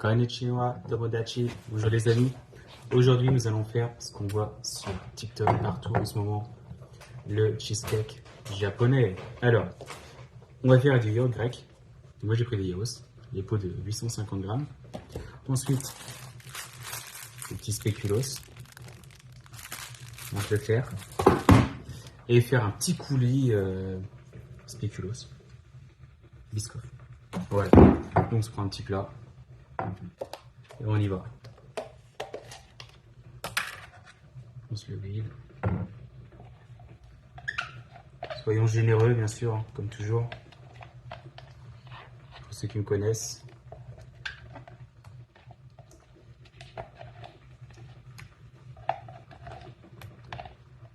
Konnichiwa, Tomodachi, bonjour les amis. Aujourd'hui, nous allons faire ce qu'on voit sur TikTok partout en ce moment, le cheesecake japonais. Alors, on va faire du yaourt grec. Moi, j'ai pris des yaourts, les pots de 850 grammes. Ensuite, des petits spéculoos. On va le faire. Et faire un petit coulis spéculoos. Biscoff. Voilà. Donc, on se prend un petit plat. Et on y va. On se le vide. Soyons généreux, bien sûr, comme toujours. Pour ceux qui me connaissent.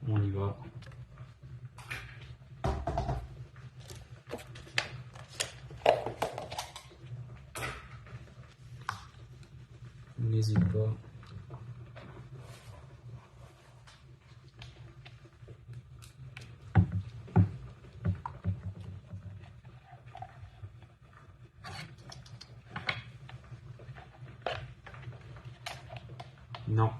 On y va. N'hésite pas. Non.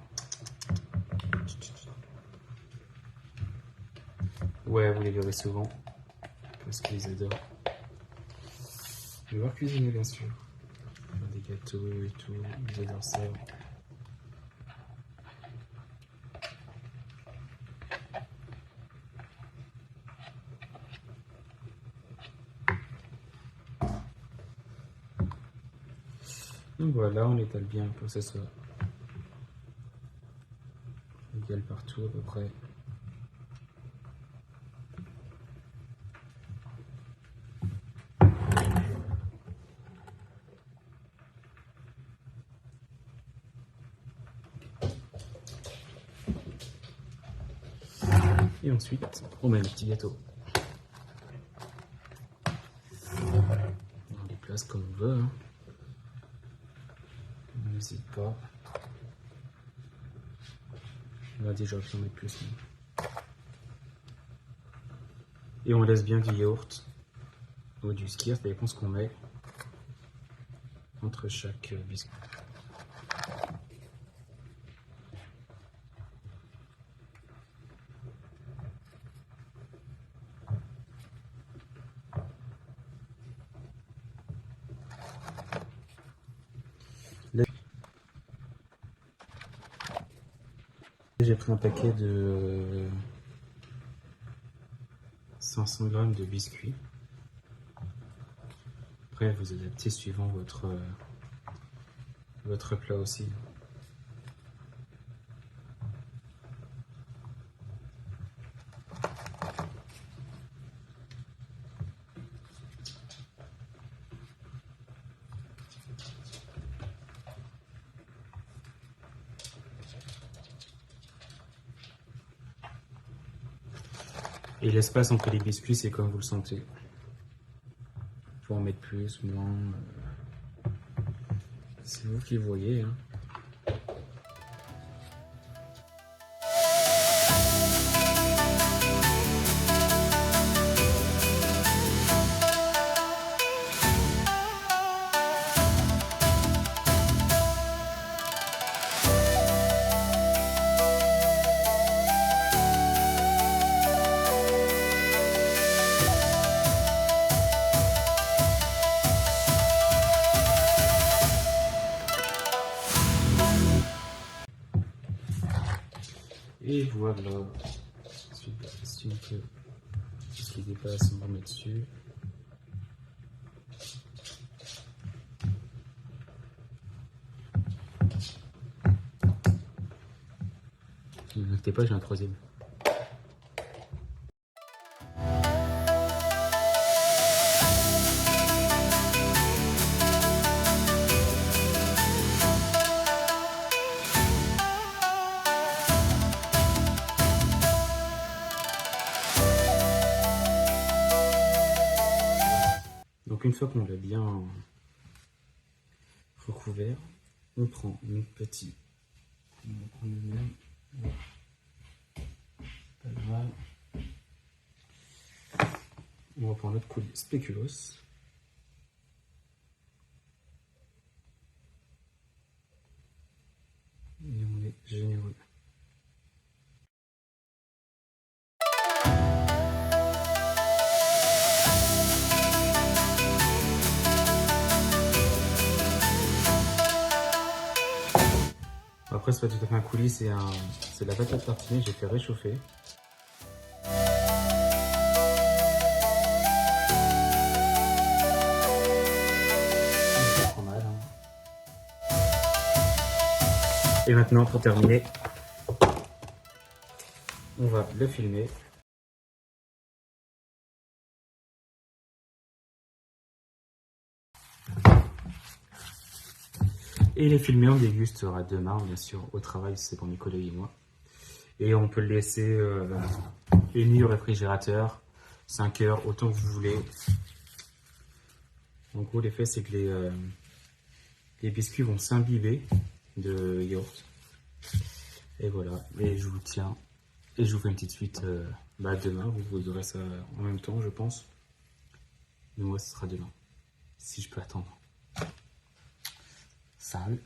Ouais, vous les verrez souvent. Parce qu'ils adorent. Devoir cuisiner, bien sûr. Faire des gâteaux et tout. Ils adorent ça. Donc voilà, on étale bien pour que ça soit égal partout à peu près. Et ensuite, on met le petit gâteau. On les place comme on veut. Hein. N'hésite pas. On va déjà en mettre plus. Et on laisse bien du yaourt ou du skyr, ça dépend ce qu'on met entre chaque biscuit. J'ai pris un paquet de 500 grammes de biscuits. Après, vous adaptez suivant votre plat aussi. Et l'espace entre les biscuits, c'est comme vous le sentez. Faut en mettre plus ou moins. C'est vous qui voyez. Hein. Et voilà. Super. Si on peut, ce qui dépasse, on remet dessus. Ne vous inquiétez pas, j'ai un troisième. Donc une fois qu'on l'a bien recouvert, on prend une petite. On va prendre le même. Pas grave. On va prendre notre coulis spéculoos. après, c'est pas tout à fait un coulis, c'est de la patate tartinée que j'ai fait réchauffer. Pas mal, hein. Et maintenant, pour terminer, on va le filmer. Et les filmer, on dégustera demain, bien sûr, au travail, c'est pour mes collègues et moi. Et on peut le laisser une nuit au réfrigérateur, 5 heures, autant que vous voulez. En gros, l'effet, c'est que les biscuits vont s'imbiber de yaourt. Et voilà, et je vous tiens. Et je vous fais une petite suite demain, vous aurez ça en même temps, je pense. Mais moi, ce sera demain, si je peux attendre. Salut.